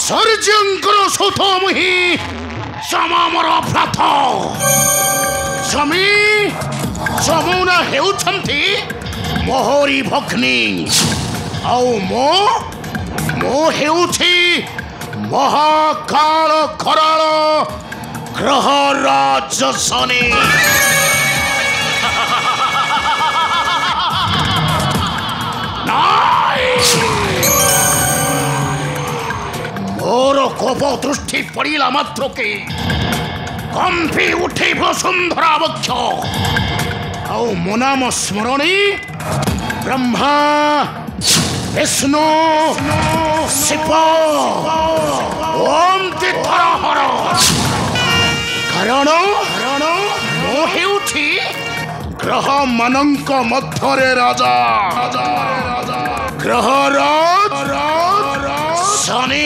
सर्जंकर सोथमुही समामर प्राथ जमी जमुना हेउछन्ति मोहरी भग्नी आउ मो हेउछि महाकाल कराल ग्रहराज शनि मोर कोप दृष्टि पड़िला मात्र के कंपी उठे वसुंधरा वक्ष आउ मो नाम स्मरणी ब्रह्मा विष्णु शिव ओम तीर्थहर कारण मो हेउछि ग्रह मानक मध्यरे राजा ग्रहराज शनि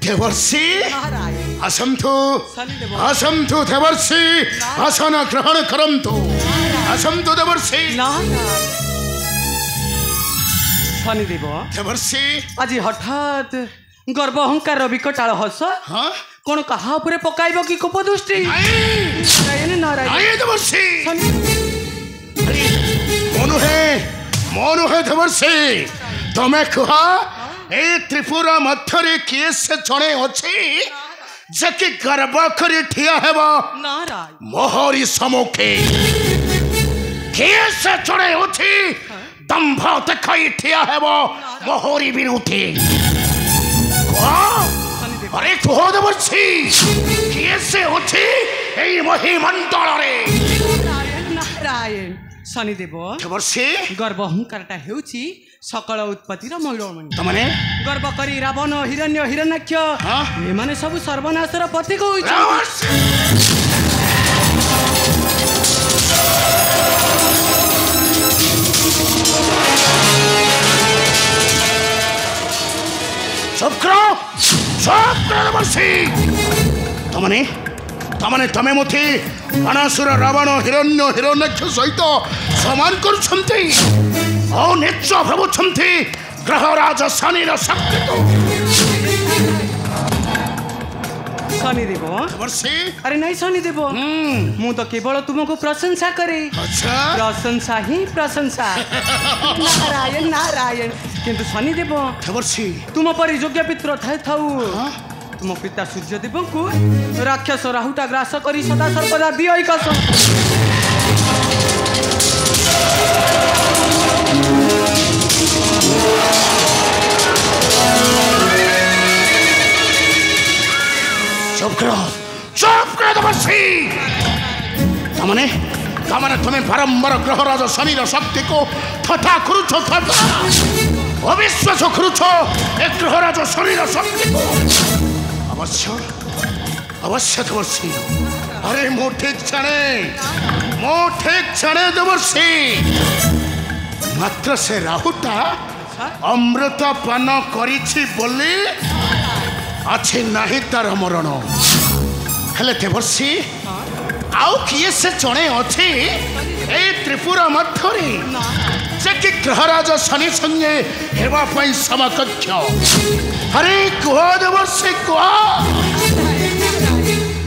देवर्षि असंतु देवर्षि आसन ग्रहण करंतु असंतु देवर्षि शनिदेव देवर्षि आज हठात गर्भ अहंकार विकटाल हस कौन कहा उपरे पकाइब कि कोप दृष्टि देवर्षि मनु है देवर्षि तमे कहा ए त्रिपुरा मध्यरे किए से जड़े अच्छे जके गर्भ करी ठिया हेबा मोहरी सम्मुखे किए से जड़े अच्छे दंभ देखाई ठिया हेबा मोहरी विरुद्धे अरे कह देवर्षि किए से अच्छे ए महिमंडल रे नारायण शनिदेव देवर्षि गर्भ अहंकारटा हेउछि सकल उत्पत्तिर मौलमणि तमने गर्भ करी रावण हिरण्य हिरण्याक्ष एमाने सब सर्वनाशर प्रतीक होइछ चक्र देवर्षि तमने तमे मते अनासुर रावण हिरण्य हिरण्याक्ष सहित समान करुछन्ति औ नेच प्रभुछन्ति ग्रहराज शनिर शक्ति को शनिदेव देवर्षि अरे नहीं शनिदेव मु तो केवल तुमको प्रशंसा करे अच्छा प्रशंसा ही प्रशंसा नारायण नारायण किंतु शनिदेव देवर्षि तुम परि योग्य पित्र थाए थाउ तुम पिता सूर्यदेव को राक्षस राहुटा ग्रास करी सदा सर्वदा दिय कस चुप करो देवर्षि तमने तुम्हें बारंबार ग्रहराज शनिर शक्ति को थथा करुछ अविश्वास करुछ ए ग्रहराज शनिर शक्ति को अवश्य देवर्षि अरे मो ठीक जाने देवर्षि मात्र से राहुटा अमृत पान करिछि बोली अच्छे नहीं तार मरण हेले देवर्षि आउ किए से जड़े अच्छे ए त्रिपुरा मध्यरे जे ग्रहराज शनि संगे हेबा पई समकक्ष अरे कह देवर्षि कह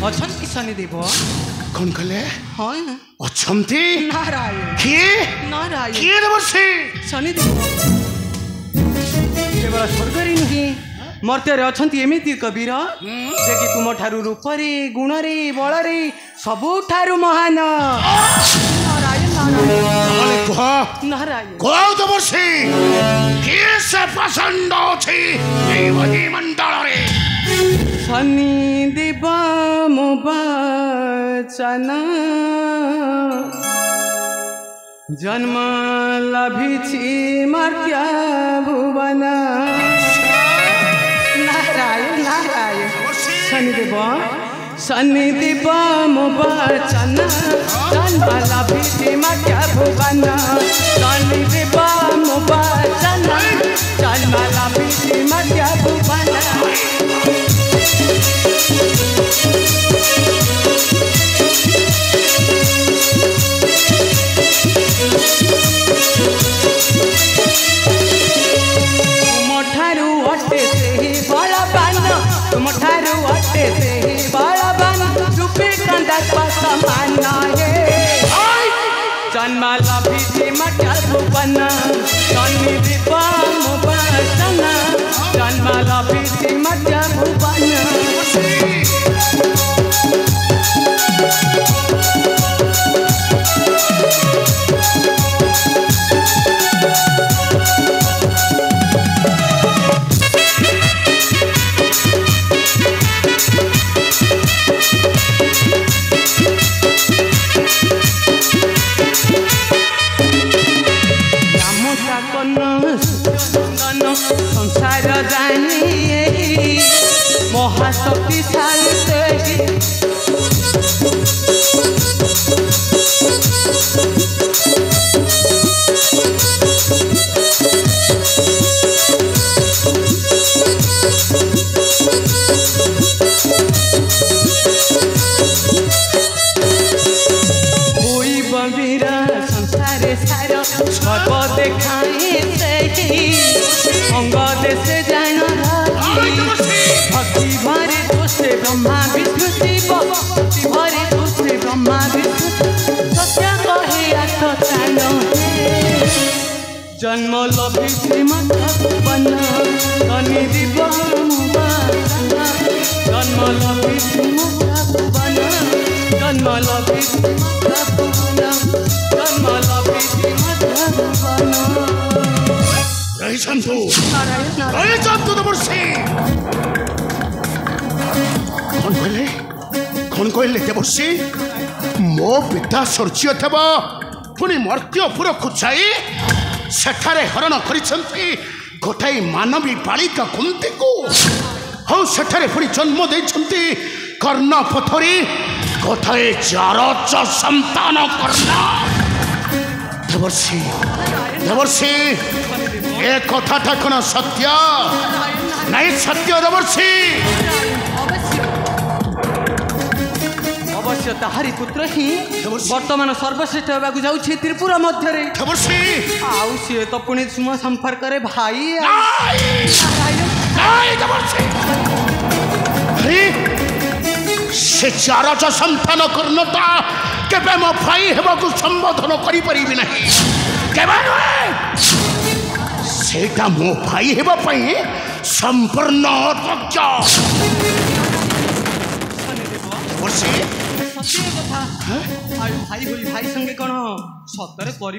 अछंती शनिदेव कौन कहले हाँ अछंती नारायण किए देवर्षि शनिदेव केवल स्वर्गरे नुहे मर्त्य अच्छा एमती कबीर जे कि तुम ठारू रूपरे गुणरे बलरे सबुठारू महान शनि देव मो बचन जन्म लभिछि मर्त्य भुवन नारायण नारायण शनिदेव शनिदेव मो वचन जन्म लभिछि मर्त्य भुवन शनिदेव मो वचन जन्म लभिछि मर्त्य भुवन तुमठारू अटे से ही बलवान रूपी कंदर्प समान जन्म लभिछि मर्त्य भुवन शनिदेव मो वचन जन्म लभिछि मर्त्य भुवन संसार जानी महाशक्तिशाली संसारे सार सब देखाई अंग देशे जान भक्ति भरे दोषे ब्रह्मा विष्णु शिव भक्ति भरे दोषे ब्रह्मा विष्णु सत्य कहे आत्मचान जन्म लभिछि मर्त्य भुवन शनिदेव मो वचन जन्म लभिछि मर्त्य भुवन जन्म लभिछि मर्त्य भुवन जन्म लभिछि मर्त्य भुवन रहिसंतु रहिसंतु देवर्षि कौन कहले देवर्षि मो पिता सूर्य देव पुणी मर्त्यपुर को जाई सेठारे हरण करिसंती गोटाई मानवी बालिका कुंती को हौ सेठारे पुणी जन्म देइसंती कर्ण पथरी गोटाई चारच संतान कर्ण देवर्षि देवर्षि ए कथाटा कौन सत्य नहीं सत्य देवर्षि अवश्य ताहारी पुत्र ही वर्तमान सर्वश्रेष्ठ होगा जाऊँ त्रिपुरा मध्य आउ सी तो पुणी तुम संपर्क रे भाई से चारच संतान कर्णता केबे मो भाई हेबाकु संबोधन करि परिबि नहीं केबे सेटा मो भाई हेबा पई संपूर्ण अयोग्य भाई बोली भाई संगे कौन सतरे कर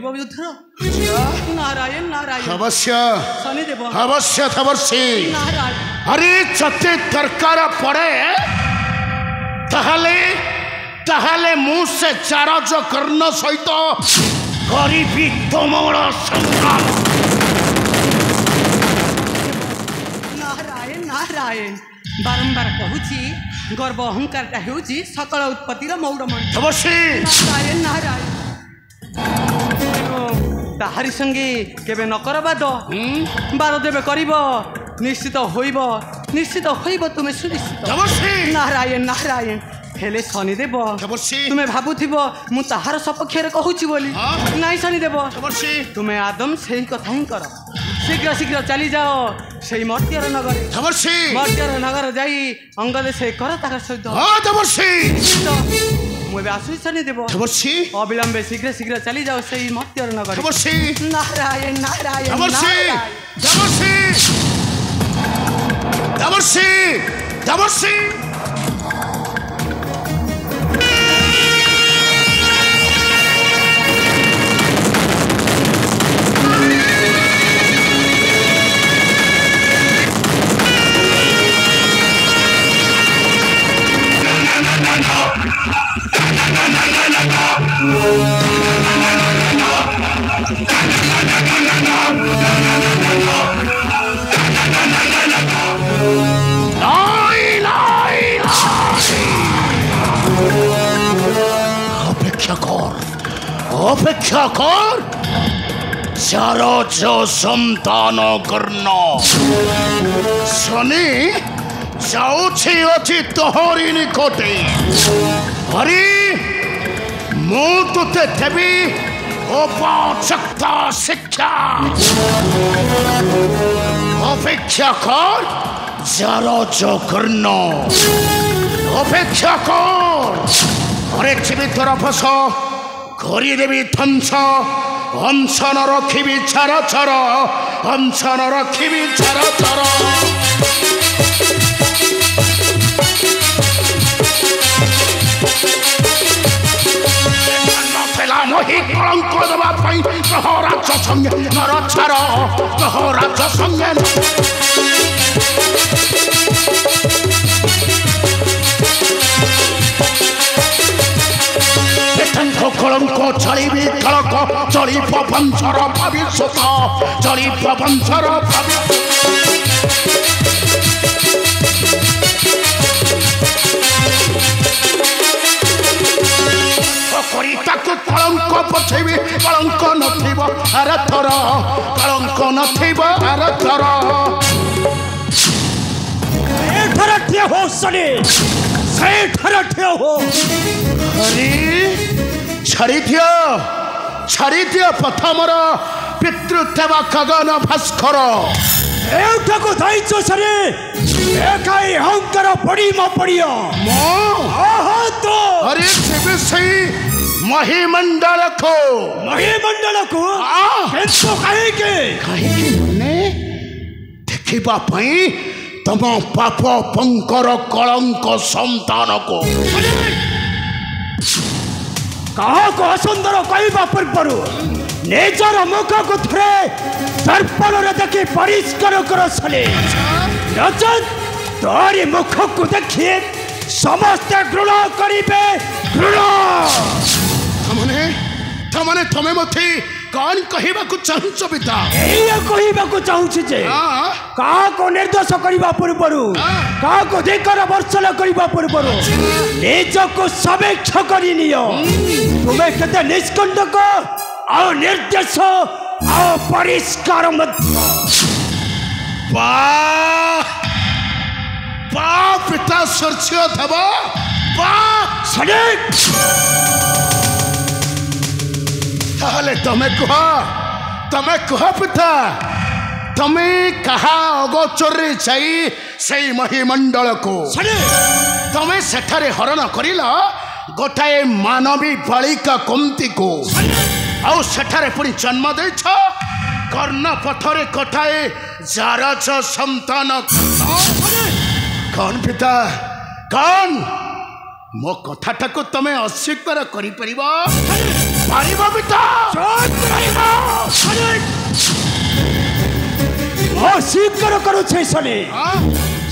नारायण नारायण अवश्य शनिदेव अवश्य देवर्षि अरे जते दरकार पड़े ताहले मु से चारज कर्ण सहित करी तुमर संग्राम नारायण नारायण बारंबार कहूची गर्व अहंकार होची सकल उत्पत्तिर मौड़मंड नारायण नारायण ताहारी संगे केबे न करबाद बार देवे करिब निश्चित होइब तुमे सुनिश्चित नारायण नारायण हेले शनिदेव तुम्हें भावुथिब मु ताहार सपक्ष कहूची बोली नाई शनिदेव तुम्हें आदम से कथा ही कर शीघ्र शीघ्र चली जाओ से मर्त्यर नगर जाई अंगद से कर तार सहित मुझे आसु शनिदेव अविलंबे शीघ्र शीघ्र चली जाओ से मर्त्यर नगर नारायण नारायण देवर्षि ଅପେକ୍ଷା କର ଚାର ସନ୍ତାନ କର୍ଣ୍ଣ ଶନି ଯାଉଛି ଅଛି ତୋହରି ନିକଟେ ହରି ମୁଁ ତୋତେ ଦେବି ଉପଯୁକ୍ତ ଶିକ୍ଷା ଅପେକ୍ଷା କର ଚାର କର୍ଣ୍ଣ ଅପେକ୍ଷା କର ଘରେ ଥିବି ତୋର ଫସ କରିଦେବି ଧ୍ୱଂସ ଅଂଶ ନ ରଖିବି ଛାର ଛର ଅଂଶ ନ ରଖିବି ଛାର ଛର ମହି କଳଙ୍କ ଦେବା ପାଇଁ ପ୍ରହରାଜ ସଙ୍ଗେ ନର ଛାର ପ୍ରହରାଜ ସଙ୍ଗେ କଳଙ୍କ ଚଳିବି କଳକ ଚଳିବ ବଂଶର ଭବିଷ୍ୟତ ଚଳିବ ବଂଶର କରି ତାକୁ କଳଙ୍କ ପଛେଇବି କଳଙ୍କ ନଥିବ ଆର ଥର କଳଙ୍କ ନଥିବ ଆର ଥର ଏଥର ଠିଆ ହୋ ଶନି ସେଇଥର ଠିଆ ହୋ ହରି ଛାଡ଼ି ଦିଅ ପ୍ରଥମର ପିତୃଦେବ ଗଗନ ଭାସ୍କର ଏଉଠାକୁ ଧାଇଛ ଶନି ଏକାଇ ଅହଙ୍କାର ପଡ଼ିମ ପଡ଼ିଅ अरे ସେଇ ମହିମଣ୍ଡଳକୁ କାହିଁକି ମାନେ ଦେଖିବା ପାଇଁ ତମ ପାପ ପଙ୍କର କଳଙ୍କ ସନ୍ତାନକୁ କାହାକୁ ଅସୁନ୍ଦର କହିବା ପୂର୍ବରୁ ନିଜର ମୁଖକୁ ଥରେ ଦର୍ପଣରେ ଦେଖି ପରିଷ୍କାର କର ଶନି ନଚେତ୍ ତୋରି ମୁଖକୁ ଦେଖି ସମସ୍ତେ ଘୃଣା କରିବେ ତମେ ମତେ କଣ କହିବାକୁ ଚାହୁଁଛ ପିତା ଏଇଆ କହିବାକୁ ଚାହୁଁଛି ଯେ କାହାକୁ ନିର୍ଦ୍ଦେଶ କରିବା ପୂର୍ବରୁ କାହାକୁ ଧିକାର ବର୍ଷଣ କରିବା ପୂର୍ବରୁ ନିଜକୁ ସମୀକ୍ଷା କରି ନିଅ ତୁମେ କେତେ ନିଷ୍କଣ୍ଟକ ଆଉ ନିର୍ଦ୍ଦେଶ ଆଉ ପରିଷ୍କାର ମଧ୍ୟ ପିତା ସୂର୍ଯ୍ୟ ଦେବ ତାହେଲେ ତମେ କୁହ ପିତା ତମେ କାହା ଅଗୋଚରରେ ଯାଇ ସେଇ ମହିମଣ୍ଡଳକୁ ତମେ ସେଠାରେ ହରଣ କରିଲ ଗୋଟାଏ ମାନବୀ ବାଳିକା କୁନ୍ତୀକୁ ଆଉ ସେଠାରେ ପୁଣି ଜନ୍ମ ଦେଇଛ କର୍ଣ୍ଣ ପଥରେ ଗୋଟାଏ ଜାରଜ ସନ୍ତାନ କଣ ପିତା କଣ ମୋ କଥାଟାକୁ ତମେ ଅସ୍ୱୀକାର କରିପାରିବ ପିତା ଅସ୍ୱୀକାର କରୁଛି ଶନି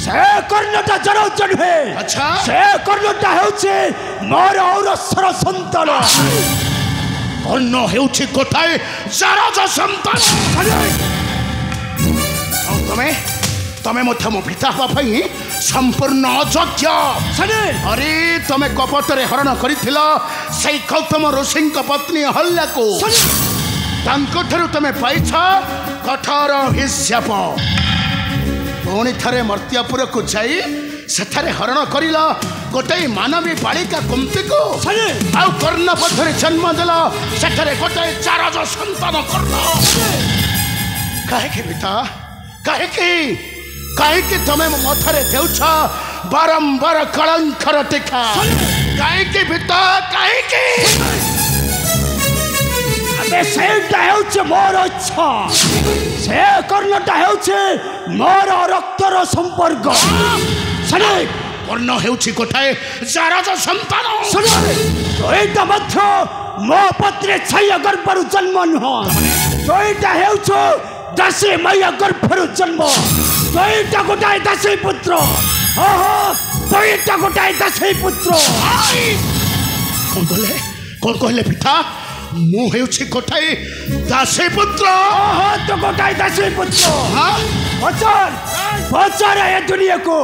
ସେ କର୍ଣ୍ଣଟା ଜରଜ ନୁହେଁ ସେ କର୍ଣ୍ଣଟା ହେଉଛି ମୋର ଔରସର ସନ୍ତାନ କର୍ଣ୍ଣ ହେଉଛି ଗୋଟାଏ ଜାରଜ ସନ୍ତାନ ଆଉ ତମେ ମଧ୍ୟ ମୋ ପିତା ହେବା ପାଇଁ ସମ୍ପୂର୍ଣ୍ଣ ଅଯୋଗ୍ୟ ଆରେ ତମେ କପଟରେ ହରଣ କରିଥିଲ ସେଇ ଗୌତମ ଋଷିଙ୍କ ପତ୍ନୀ ଅହଲ୍ୟାକୁ ତାଙ୍କଠାରୁ ତମେ ପାଇଛ କଠୋର ହିସାବ ପୁଣି ଥରେ ମର୍ତ୍ତ୍ୟପୁରକୁ ଯାଇ ସେଠାରେ ହରଣ କରିଲ ଗୋଟାଏ ମାନବୀ ବାଳିକା କୁନ୍ତୀକୁ ଆଉ କର୍ଣ୍ଣ ପଥରେ ଜନ୍ମ ଦେଲ ସେଠାରେ ଗୋଟାଏ ଜାରଜ ସନ୍ତାନ କର୍ଣ୍ଣ କାହିଁକି ପିତା କାହିଁକି ତମେ ମୋ ମଥାରେ ଦେଉଛ ବାରମ୍ବାର କଳଙ୍କର ଟୀକା କାହିଁକି ପିତା କାହିଁକି ସେଇଟା ହେଉଛି ମୋର ଇଚ୍ଛା ସେ କର୍ଣ୍ଣଟା ହେଉଛି ମୋର ରକ୍ତର ସମ୍ପର୍କ କର୍ଣ୍ଣ ହେଉଛି ଗୋଟାଏ ଜାରଜ ସନ୍ତାନ ଏଇଟା ମଧ୍ୟ ମୋ ପତ୍ନୀ ଛାୟା ଗର୍ଭରୁ ଜନ୍ମ ନୁହଁ ଏଇଟା ହେଉଛି ଦାସୀ ମାୟା ଗର୍ଭରୁ ଜନ୍ମ ଦୁଇଟା ଗୋଟାଏ ଦାସୀ ପୁତ୍ର ଦୁଇଟା ଗୋଟାଏ ଦାସୀ ପୁତ୍ର କଣ କହିଲେ ପିତା ମୁଁ ହେଉଛି ଗୋଟାଏ ଦାସୀ ପୁତ୍ର ତୁ ଗୋଟାଏ ଦାସୀ ପୁତ୍ର ପଚାର ଏ ଦୁନିଆକୁ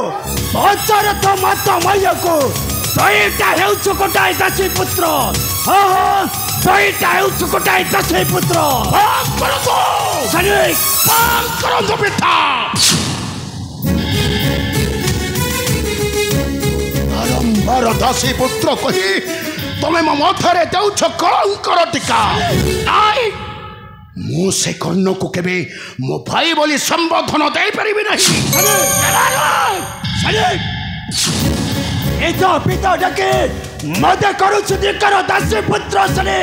ପଚାର ତ ମାତା ମାୟାକୁ ଦୁଇଟା ହେଉଛୁ ଗୋଟାଏ ଦାସୀ ପୁତ୍ର ସେଇଟା ହେଉଛି ଗୋଟାଏ ଦଶେ ପୁତ୍ର କରନ୍ତୁ ସୈନିକ କରନ୍ତୁ ପିତା ବାରମ୍ବାର ଦାସୀ ପୁତ୍ର କହି ତମେ ମୋ ମଥାରେ ଦେଉଛ କଳଙ୍କର ଟୀକା ନାଇଁ ମୁଁ ସେ କର୍ଣ୍ଣକୁ କେବେ ମୋ ଭାଇ ବୋଲି ସମ୍ବୋଧନ ଦେଇପାରିବି ନାହିଁ ପିତା ଡାକେ ମତେ କରୁଛୁ ଦିକର ଦାସୀ ପୁତ୍ର ଶନି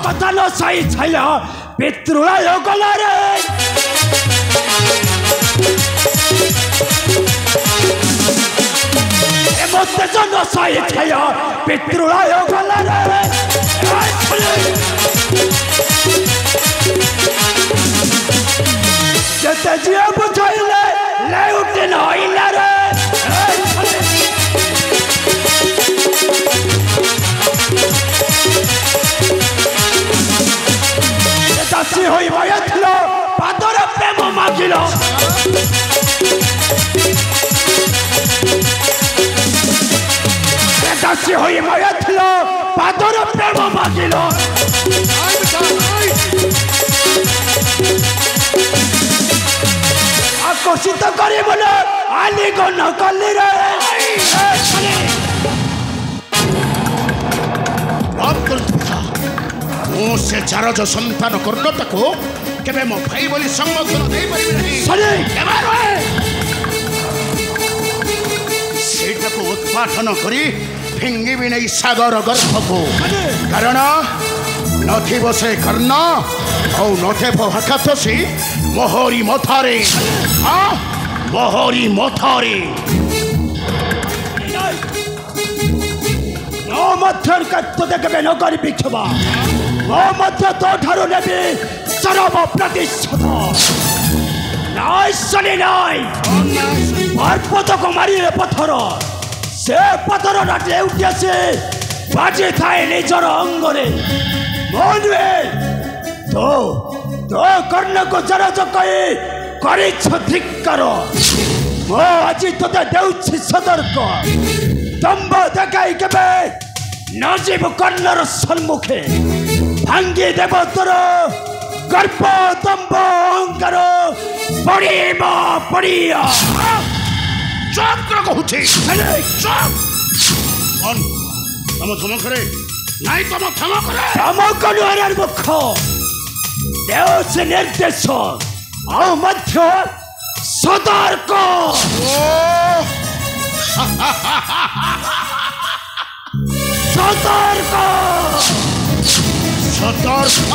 କଥା ନ ସାଇ ଛାଇଲା ପିତୃଳୟ ଗଲାରେ ମତେ ଜନ ସାଇ ଛାଇଲା ପିତୃଳୟ ଗଲାରେ ଯେତେ ଝିଅ ବୁଝାଇଲେ ଲେଉଟି ନଇଲା ରେ ଦାସୀ ହୋଇ ବୟଥିଲ ପାଦରେ ପ୍ରେମ ମାଗିଲ ଦାସୀ ହୋଇ ବୟଥିଲ ପାଦରେ ପ୍ରେମ ମାଗିଲ ଆକର୍ଷିତ କରିବଲ ଆଲିଙ୍ଗନ କଲିରେ ମୁଁ ସେ ଚାରଜ ସନ୍ତାନ କର୍ଣ୍ଣତାକୁ କେବେ ମୋ ଭାଇ ବୋଲି ସମ୍ବୋଧନ ଦେଇପାରିବି ନାହିଁ ସେଇଟାକୁ ଉତ୍ପାଟନ କରି ଫିଙ୍ଗିବି ନେଇ ସାଗର ଗର୍ଭକୁ କାରଣ ନଥିବ ସେ କର୍ଣ୍ଣ ଆଉ ନଥିବ ହାକାତୋଷୀ ମୋହରି ମଥାରେ ମୋହରି ମଥାରେ ମୋ ମଧ୍ୟରେ ତୋତେ କେବେ ନ କରିବି କ୍ଷମା ମୋ ମଧ୍ୟ ତୋ ଠାରୁ ନେବି ସରବ ପ୍ରତିଶୋଧ ନାଇଁ ଶନି ନାଇଁ ପର୍ବତକୁ ମାରିଲେ ପଥର ସେ ପଥରଟା ଲେଉଟି ଆସେ ବାଜିଥାଏ ନିଜର ଅଙ୍ଗରେ ମୋ ନୁହେଁ ତୋ କର୍ଣ୍ଣକୁ ଜରଜ କହି କରିଛ ଧିକ୍କାର ମୁଁ ଆଜି ତୋତେ ଦେଉଛି ସତର୍କ ଦମ୍ଭ ଦେଖାଇ କେବେ ନ ଯିବୁ କର୍ଣ୍ଣର ସମ୍ମୁଖେ ଭାଙ୍ଗି ଦେବ ତୋର ଗର୍ବ ଦମ୍ଭ ଅହଙ୍କାର ପଡ଼ିବ ପଡ଼ିଆ ଚକ୍ର କହୁଛି ତମ ଧମକରେ ନାଇଁ ତମ ଧମକରେ ଧମକ ନୁହେଁ ମୁଖ ଦେଉଛି ନିର୍ଦ୍ଦେଶ ଆଉ ମଧ୍ୟ ସତର୍କ ସତର୍କ ସତର୍କ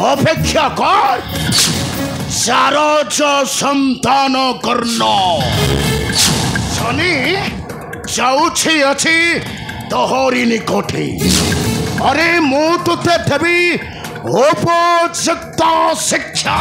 অপেক্ষা কর চারজ সন্তান কর্ণ শনি যাଉଛି ଅଛି ତୋହରି ନିକଟେ ଆରେ ମୁଁ ତୋତେ ଦେବି ଉପଯୁକ୍ତ ଶିକ୍ଷା